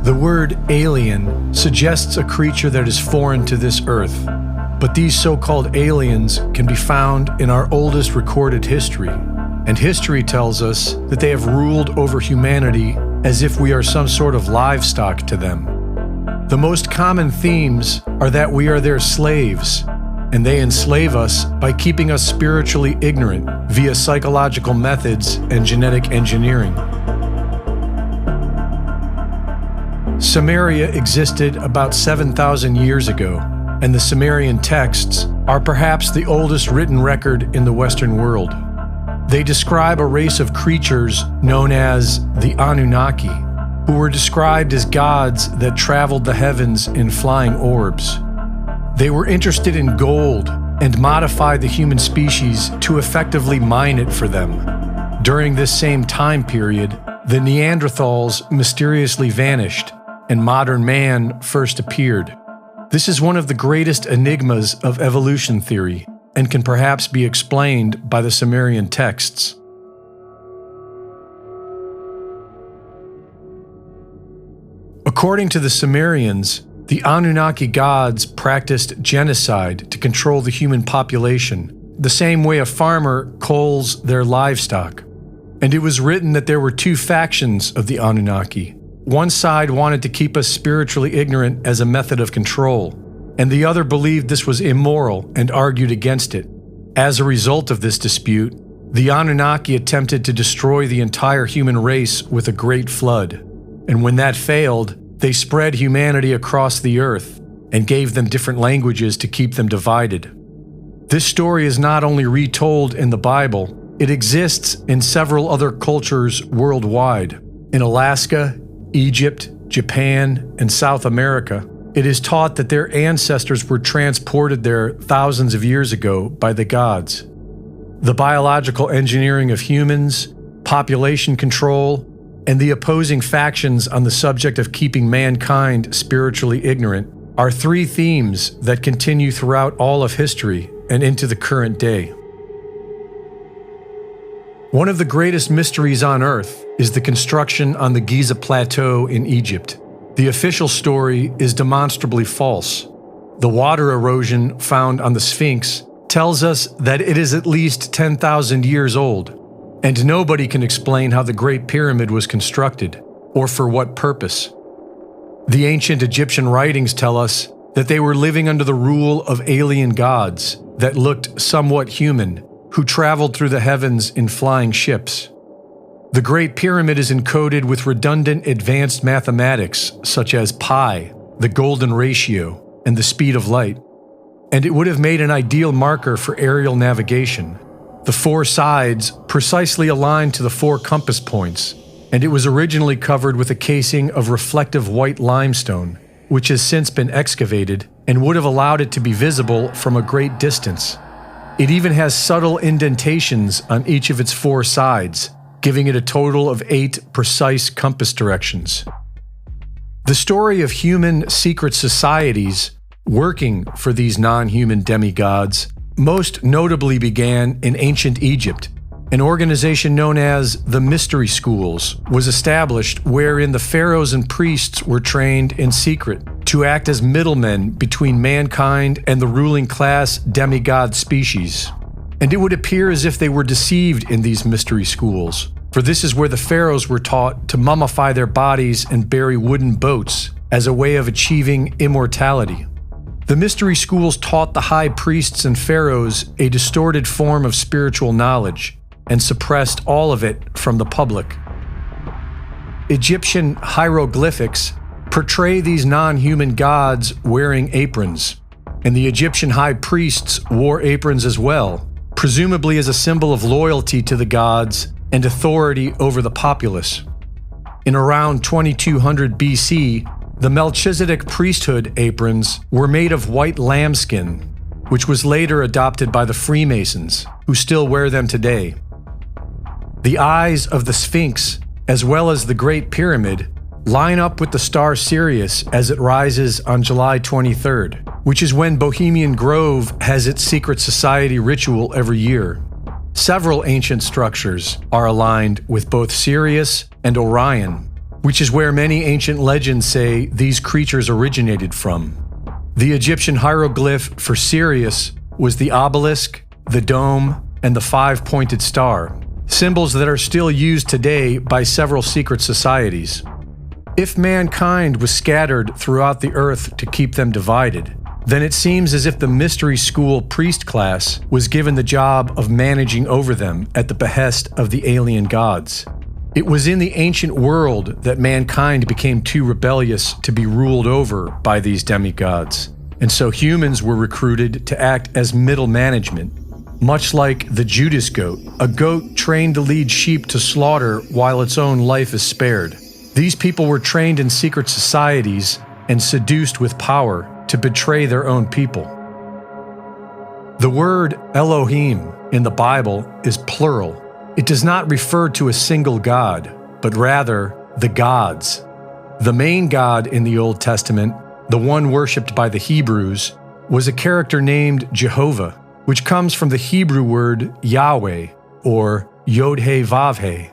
The word alien suggests a creature that is foreign to this earth, but these so-called aliens can be found in our oldest recorded history, and history tells us that they have ruled over humanity as if we are some sort of livestock to them. The most common themes are that we are their slaves, and they enslave us by keeping us spiritually ignorant via psychological methods and genetic engineering. Sumeria existed about 7,000 years ago, and the Sumerian texts are perhaps the oldest written record in the Western world. They describe a race of creatures known as the Anunnaki, who were described as gods that traveled the heavens in flying orbs. They were interested in gold and modified the human species to effectively mine it for them. During this same time period, the Neanderthals mysteriously vanished, and modern man first appeared. This is one of the greatest enigmas of evolution theory, and can perhaps be explained by the Sumerian texts. According to the Sumerians, the Anunnaki gods practiced genocide to control the human population, the same way a farmer culls their livestock. And it was written that there were two factions of the Anunnaki. One side wanted to keep us spiritually ignorant as a method of control, and the other believed this was immoral and argued against it. As a result of this dispute, the Anunnaki attempted to destroy the entire human race with a great flood. And when that failed, they spread humanity across the earth and gave them different languages to keep them divided. This story is not only retold in the Bible, it exists in several other cultures worldwide. In Alaska, Egypt, Japan, and South America, it is taught that their ancestors were transported there thousands of years ago by the gods. The biological engineering of humans, population control, and the opposing factions on the subject of keeping mankind spiritually ignorant are three themes that continue throughout all of history and into the current day. One of the greatest mysteries on Earth is the construction on the Giza Plateau in Egypt. The official story is demonstrably false. The water erosion found on the Sphinx tells us that it is at least 10,000 years old, and nobody can explain how the Great Pyramid was constructed, or for what purpose. The ancient Egyptian writings tell us that they were living under the rule of alien gods that looked somewhat human, who traveled through the heavens in flying ships. The Great Pyramid is encoded with redundant advanced mathematics such as pi, the golden ratio, and the speed of light, and it would have made an ideal marker for aerial navigation. The four sides precisely aligned to the four compass points, and it was originally covered with a casing of reflective white limestone, which has since been excavated and would have allowed it to be visible from a great distance. It even has subtle indentations on each of its four sides, giving it a total of 8 precise compass directions. The story of human secret societies working for these non-human demigods most notably began in ancient Egypt. An organization known as the Mystery Schools was established, wherein the pharaohs and priests were trained in secret to act as middlemen between mankind and the ruling class demigod species. And it would appear as if they were deceived in these mystery schools, for this is where the pharaohs were taught to mummify their bodies and bury wooden boats as a way of achieving immortality. The mystery schools taught the high priests and pharaohs a distorted form of spiritual knowledge and suppressed all of it from the public. Egyptian hieroglyphics portray these non-human gods wearing aprons, and the Egyptian high priests wore aprons as well, presumably as a symbol of loyalty to the gods and authority over the populace. In around 2200 BC, the Melchizedek priesthood aprons were made of white lambskin, which was later adopted by the Freemasons, who still wear them today. The eyes of the Sphinx, as well as the Great Pyramid, line up with the star Sirius as it rises on July 23rd, which is when Bohemian Grove has its secret society ritual every year. Several ancient structures are aligned with both Sirius and Orion, which is where many ancient legends say these creatures originated from. The Egyptian hieroglyph for Sirius was the obelisk, the dome, and the five-pointed star, symbols that are still used today by several secret societies. If mankind was scattered throughout the earth to keep them divided, then it seems as if the mystery school priest class was given the job of managing over them at the behest of the alien gods. It was in the ancient world that mankind became too rebellious to be ruled over by these demigods, and so humans were recruited to act as middle management, much like the Judas goat, a goat trained to lead sheep to slaughter while its own life is spared. These people were trained in secret societies and seduced with power to betray their own people. The word Elohim in the Bible is plural. It does not refer to a single god, but rather the gods. The main god in the Old Testament, the one worshipped by the Hebrews, was a character named Jehovah, which comes from the Hebrew word Yahweh, or Yod-He-Vav-He.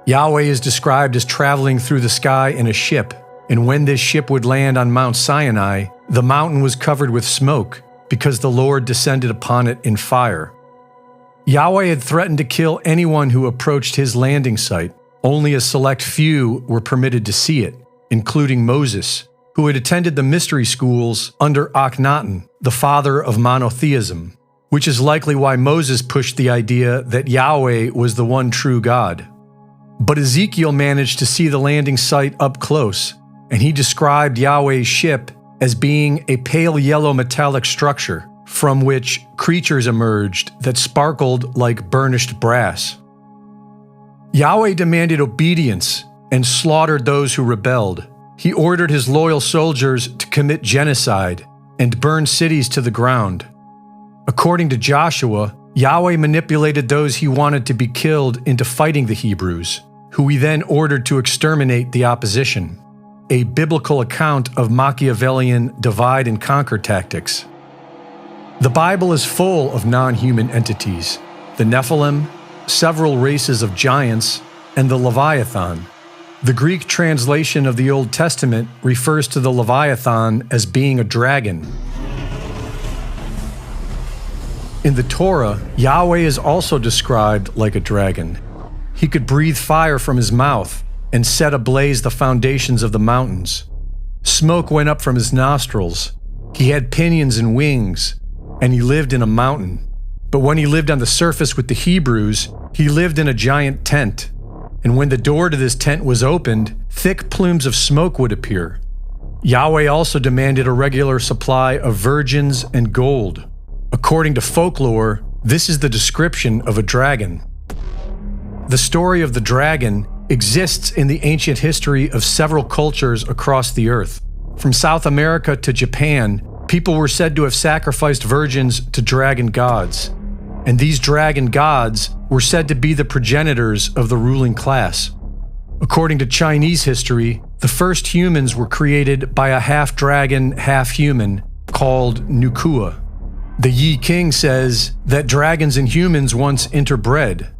Yahweh is described as traveling through the sky in a ship, and when this ship would land on Mount Sinai, the mountain was covered with smoke because the Lord descended upon it in fire. Yahweh had threatened to kill anyone who approached his landing site. Only a select few were permitted to see it, including Moses, who had attended the mystery schools under Akhenaten, the father of monotheism, which is likely why Moses pushed the idea that Yahweh was the one true God. But Ezekiel managed to see the landing site up close, and he described Yahweh's ship as being a pale yellow metallic structure from which creatures emerged that sparkled like burnished brass. Yahweh demanded obedience and slaughtered those who rebelled. He ordered his loyal soldiers to commit genocide and burn cities to the ground. According to Joshua, Yahweh manipulated those he wanted to be killed into fighting the Hebrews, who he then ordered to exterminate the opposition, a biblical account of Machiavellian divide and conquer tactics. The Bible is full of non-human entities, the Nephilim, several races of giants, and the Leviathan. The Greek translation of the Old Testament refers to the Leviathan as being a dragon. In the Torah, Yahweh is also described like a dragon. He could breathe fire from his mouth and set ablaze the foundations of the mountains. Smoke went up from his nostrils. He had pinions and wings, and he lived in a mountain. But when he lived on the surface with the Hebrews, he lived in a giant tent. And when the door to this tent was opened, thick plumes of smoke would appear. Yahweh also demanded a regular supply of virgins and gold. According to folklore, this is the description of a dragon. The story of the dragon exists in the ancient history of several cultures across the earth. From South America to Japan, people were said to have sacrificed virgins to dragon gods. And these dragon gods were said to be the progenitors of the ruling class. According to Chinese history, the first humans were created by a half-dragon, half-human called Nukua. The Yi King says that dragons and humans once interbred.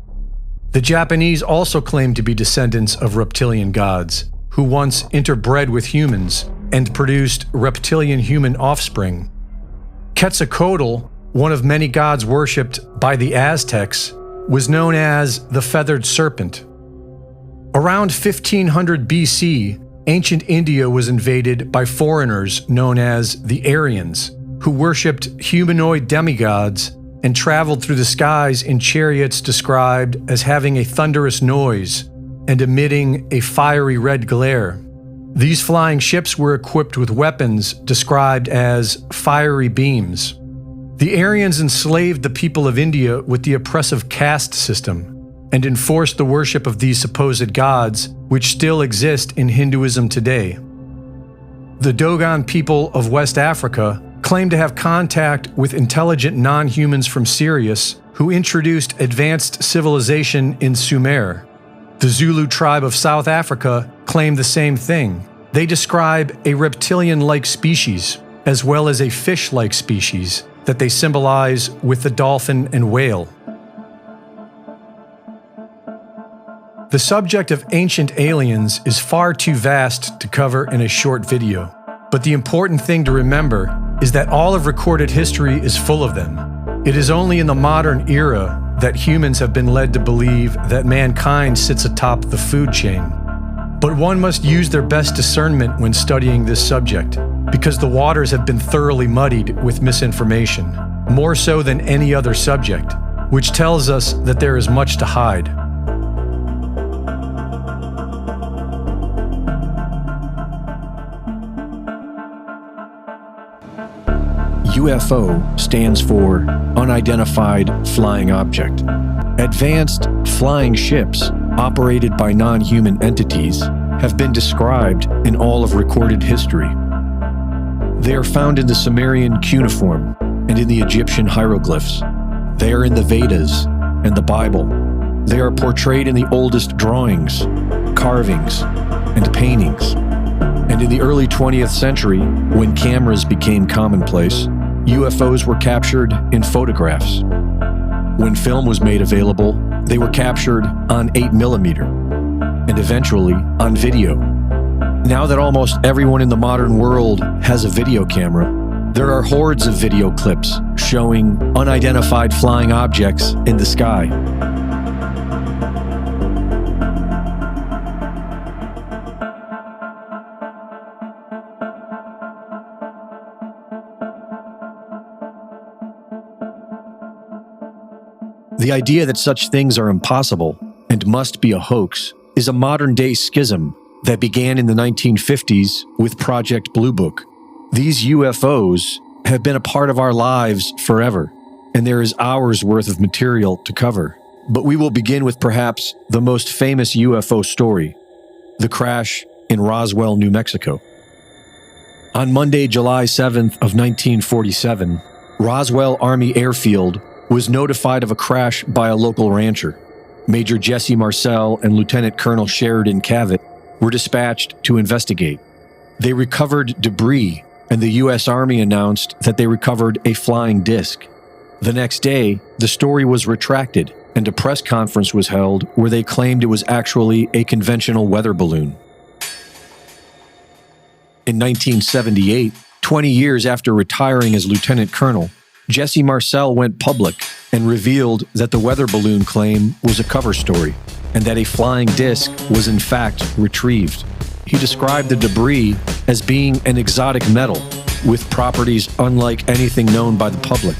The Japanese also claim to be descendants of reptilian gods, who once interbred with humans and produced reptilian-human offspring. Quetzalcoatl, one of many gods worshipped by the Aztecs, was known as the feathered serpent. Around 1500 BC, ancient India was invaded by foreigners known as the Aryans, who worshipped humanoid demigods and traveled through the skies in chariots described as having a thunderous noise and emitting a fiery red glare. These flying ships were equipped with weapons described as fiery beams. The Aryans enslaved the people of India with the oppressive caste system and enforced the worship of these supposed gods, which still exist in Hinduism today. The Dogon people of West Africa claim to have contact with intelligent non-humans from Sirius who introduced advanced civilization in Sumer. The Zulu tribe of South Africa claim the same thing. They describe a reptilian-like species, as well as a fish-like species, that they symbolize with the dolphin and whale. The subject of ancient aliens is far too vast to cover in a short video. But the important thing to remember is that all of recorded history is full of them. It is only in the modern era that humans have been led to believe that mankind sits atop the food chain. But one must use their best discernment when studying this subject, because the waters have been thoroughly muddied with misinformation, more so than any other subject, which tells us that there is much to hide. UFO stands for Unidentified Flying Object. Advanced flying ships operated by non-human entities have been described in all of recorded history. They are found in the Sumerian cuneiform and in the Egyptian hieroglyphs. They are in the Vedas and the Bible. They are portrayed in the oldest drawings, carvings, and paintings. And in the early 20th century, when cameras became commonplace, UFOs were captured in photographs. When film was made available, they were captured on 8mm, and eventually on video. Now that almost everyone in the modern world has a video camera, there are hordes of video clips showing unidentified flying objects in the sky. The idea that such things are impossible and must be a hoax is a modern-day schism that began in the 1950s with Project Blue Book. These UFOs have been a part of our lives forever, and there is hours worth of material to cover. But we will begin with perhaps the most famous UFO story, the crash in Roswell, New Mexico. On Monday, July 7th of 1947, Roswell Army Airfield was notified of a crash by a local rancher. Major Jesse Marcel and Lieutenant Colonel Sheridan Cavett were dispatched to investigate. They recovered debris, and the U.S. Army announced that they recovered a flying disc. The next day, the story was retracted, and a press conference was held where they claimed it was actually a conventional weather balloon. In 1978, 20 years after retiring as lieutenant colonel, Jesse Marcel went public and revealed that the weather balloon claim was a cover story and that a flying disc was in fact retrieved. He described the debris as being an exotic metal with properties unlike anything known by the public,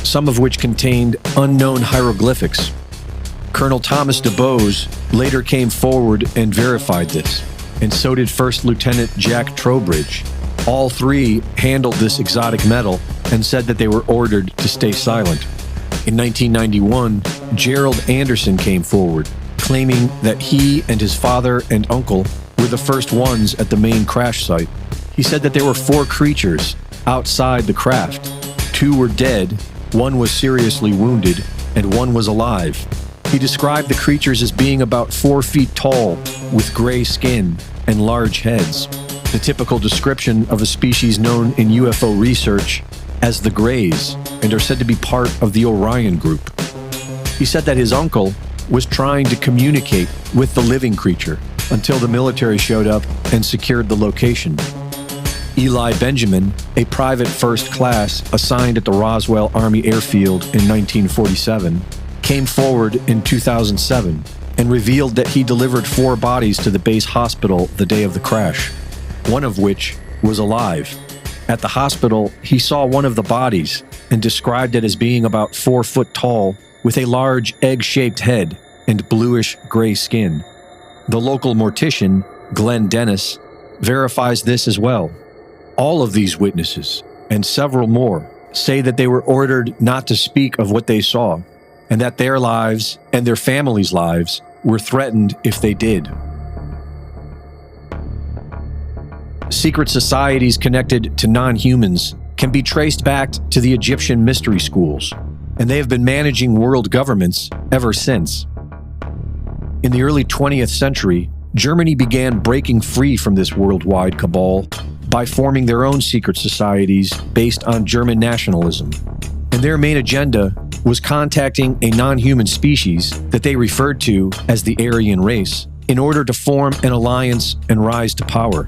some of which contained unknown hieroglyphics. Colonel Thomas DuBose later came forward and verified this, and so did First Lieutenant Jack Trowbridge. All three handled this exotic metal and said that they were ordered to stay silent. In 1991, Gerald Anderson came forward, claiming that he and his father and uncle were the first ones at the main crash site. He said that there were 4 creatures outside the craft. 2 were dead, 1 was seriously wounded, and 1 was alive. He described the creatures as being about 4 feet tall, with gray skin and large heads, the typical description of a species known in UFO research as the Greys, and are said to be part of the Orion group. He said that his uncle was trying to communicate with the living creature until the military showed up and secured the location. Eli Benjamin, a private first class assigned at the Roswell Army Airfield in 1947, came forward in 2007 and revealed that he delivered 4 bodies to the base hospital the day of the crash, one of which was alive. At the hospital, he saw one of the bodies and described it as being about 4 foot tall with a large egg-shaped head and bluish-gray skin. The local mortician, Glenn Dennis, verifies this as well. All of these witnesses, and several more, say that they were ordered not to speak of what they saw, and that their lives and their families' lives were threatened if they did. Secret societies connected to non-humans can be traced back to the Egyptian mystery schools, and they have been managing world governments ever since. In the early 20th century, Germany began breaking free from this worldwide cabal by forming their own secret societies based on German nationalism. And their main agenda was contacting a non-human species that they referred to as the Aryan race in order to form an alliance and rise to power.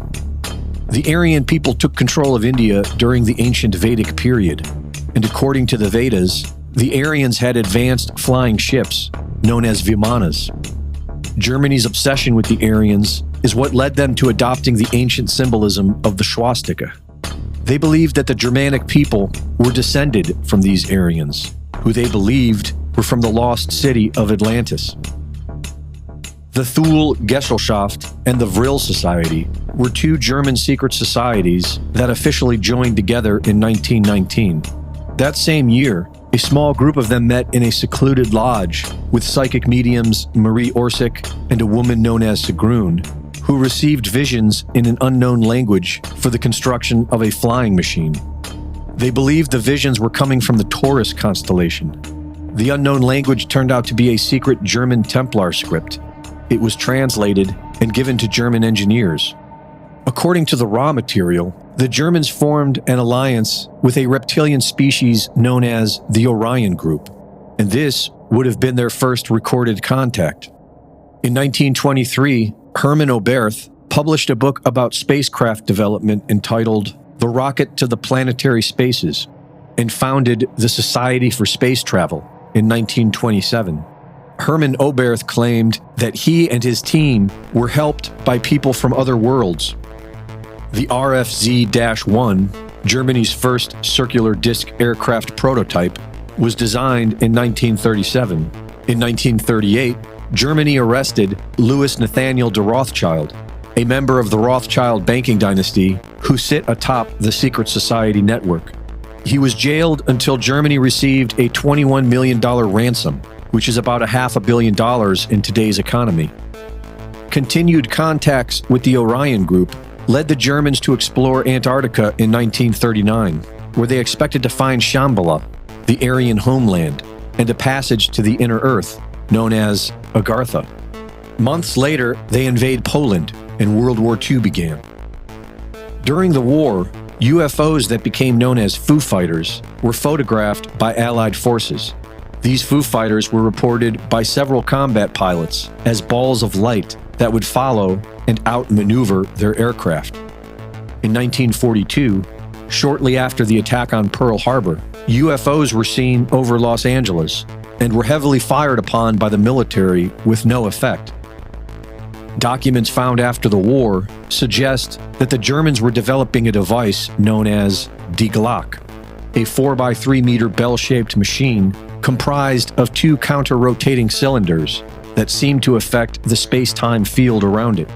The Aryan people took control of India during the ancient Vedic period, and according to the Vedas, the Aryans had advanced flying ships known as Vimanas. Germany's obsession with the Aryans is what led them to adopting the ancient symbolism of the swastika. They believed that the Germanic people were descended from these Aryans, who they believed were from the lost city of Atlantis. The Thule Gesellschaft and the Vril Society were two German secret societies that officially joined together in 1919. That same year, a small group of them met in a secluded lodge with psychic mediums Marie Orsic and a woman known as Sigrun, who received visions in an unknown language for the construction of a flying machine. They believed the visions were coming from the Taurus constellation. The unknown language turned out to be a secret German Templar script. It was translated and given to German engineers. According to the raw material, the Germans formed an alliance with a reptilian species known as the Orion Group, and this would have been their first recorded contact. In 1923, Hermann Oberth published a book about spacecraft development entitled The Rocket to the Planetary Spaces, and founded the Society for Space Travel in 1927. Hermann Oberth claimed that he and his team were helped by people from other worlds. The RFZ-1, Germany's first circular disc aircraft prototype, was designed in 1937. In 1938, Germany arrested Louis Nathaniel de Rothschild, a member of the Rothschild banking dynasty who sit atop the secret society network. He was jailed until Germany received a $21 million ransom, which is about $500 million in today's economy. Continued contacts with the Orion Group led the Germans to explore Antarctica in 1939, where they expected to find Shambhala, the Aryan homeland, and a passage to the inner Earth, known as Agartha. Months later, they invade Poland, and World War II began. During the war, UFOs that became known as Foo Fighters were photographed by Allied forces. These Foo Fighters were reported by several combat pilots as balls of light that would follow and outmaneuver their aircraft. In 1942, shortly after the attack on Pearl Harbor, UFOs were seen over Los Angeles and were heavily fired upon by the military with no effect. Documents found after the war suggest that the Germans were developing a device known as Die Glocke, a 4x3 meter bell-shaped machine comprised of two counter-rotating cylinders that seemed to affect the space-time field around it.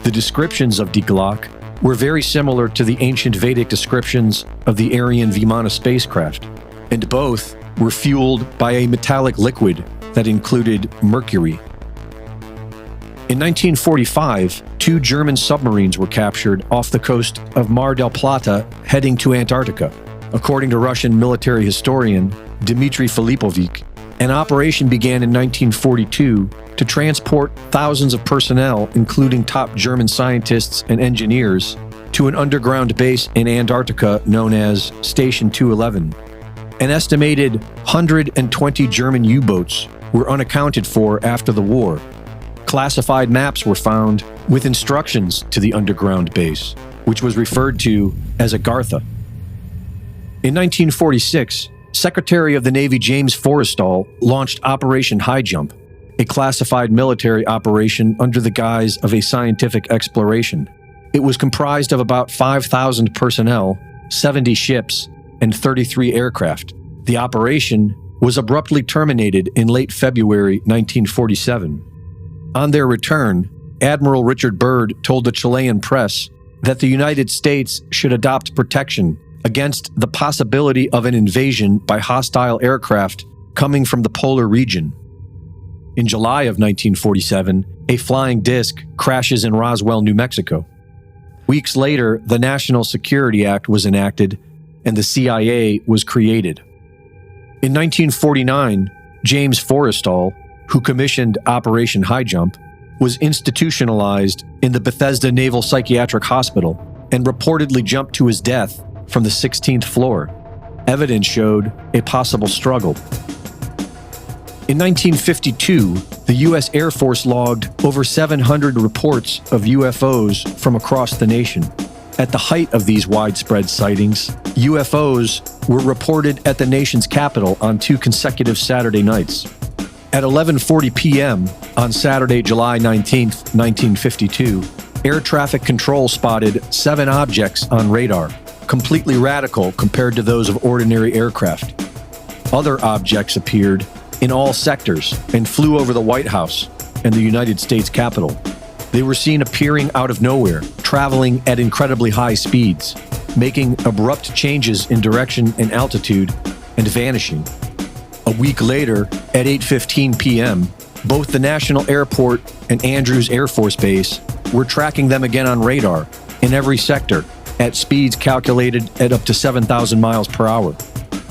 The descriptions of Die Glocke were very similar to the ancient Vedic descriptions of the Aryan Vimana spacecraft, and both were fueled by a metallic liquid that included mercury. In 1945, two German submarines were captured off the coast of Mar del Plata heading to Antarctica. According to Russian military historian Dmitry Filipovic, an operation began in 1942 to transport thousands of personnel, including top German scientists and engineers, to an underground base in Antarctica known as Station 211. An estimated 120 German U-boats were unaccounted for after the war. Classified maps were found with instructions to the underground base, which was referred to as Agartha. In 1946, Secretary of the Navy James Forrestal launched Operation High Jump, a classified military operation under the guise of a scientific exploration. It was comprised of about 5,000 personnel, 70 ships, and 33 aircraft. The operation was abruptly terminated in late February 1947. On their return, Admiral Richard Byrd told the Chilean press that the United States should adopt protection against the possibility of an invasion by hostile aircraft coming from the polar region. In July of 1947, a flying disc crashes in Roswell, New Mexico. Weeks later, the National Security Act was enacted and the CIA was created. In 1949, James Forrestal, who commissioned Operation High Jump, was institutionalized in the Bethesda Naval Psychiatric Hospital and reportedly jumped to his death from the 16th floor. Evidence showed a possible struggle. In 1952, the U.S. Air Force logged over 700 reports of UFOs from across the nation. At the height of these widespread sightings, UFOs were reported at the nation's capital on 2 consecutive Saturday nights. At 11:40 p.m. on Saturday, July 19, 1952, air traffic control spotted 7 objects on radar, completely radical compared to those of ordinary aircraft. Other objects appeared in all sectors and flew over the White House and the United States Capitol. They were seen appearing out of nowhere, traveling at incredibly high speeds, making abrupt changes in direction and altitude, and vanishing. A week later, at 8:15 p.m., both the National Airport and Andrews Air Force Base were tracking them again on radar in every sector at speeds calculated at up to 7,000 miles per hour.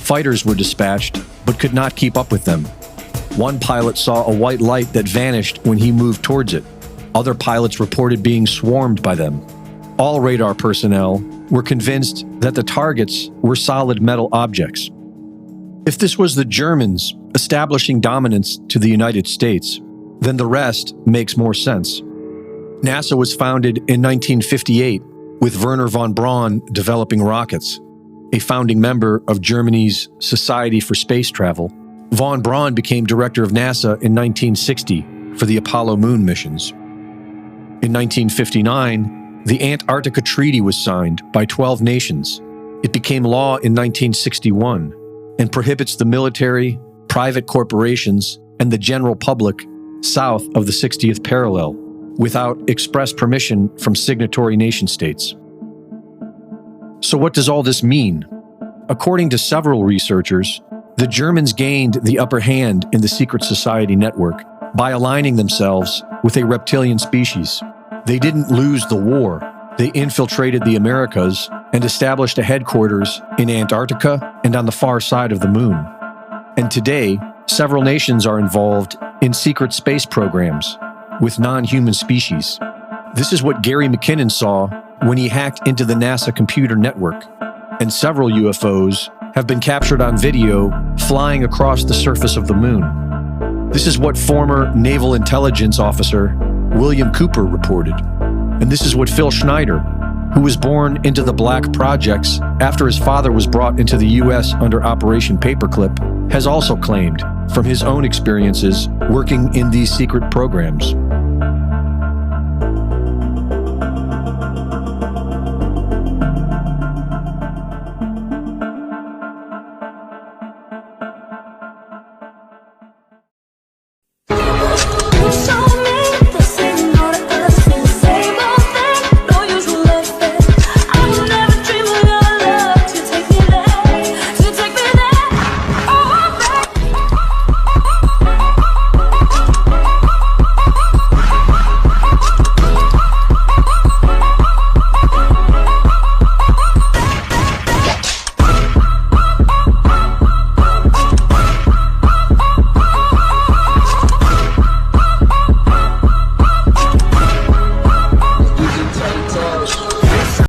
Fighters were dispatched, but could not keep up with them. One pilot saw a white light that vanished when he moved towards it. Other pilots reported being swarmed by them. All radar personnel were convinced that the targets were solid metal objects. If this was the Germans establishing dominance to the United States, then the rest makes more sense. NASA was founded in 1958 with Wernher von Braun developing rockets. A founding member of Germany's Society for Space Travel, von Braun became director of NASA in 1960 for the Apollo moon missions. In 1959, the Antarctica Treaty was signed by 12 nations. It became law in 1961 and prohibits the military, private corporations, and the general public south of the 60th parallel without express permission from signatory nation-states. So what does all this mean? According to several researchers, the Germans gained the upper hand in the secret society network by aligning themselves with a reptilian species. They didn't lose the war. They infiltrated the Americas and established a headquarters in Antarctica and on the far side of the moon. And today, several nations are involved in secret space programs with non-human species. This is what Gary McKinnon saw when he hacked into the NASA computer network. And several UFOs have been captured on video flying across the surface of the moon. This is what former Naval Intelligence Officer William Cooper reported. And this is what Phil Schneider, who was born into the Black Projects after his father was brought into the U.S. under Operation Paperclip, has also claimed from his own experiences working in these secret programs.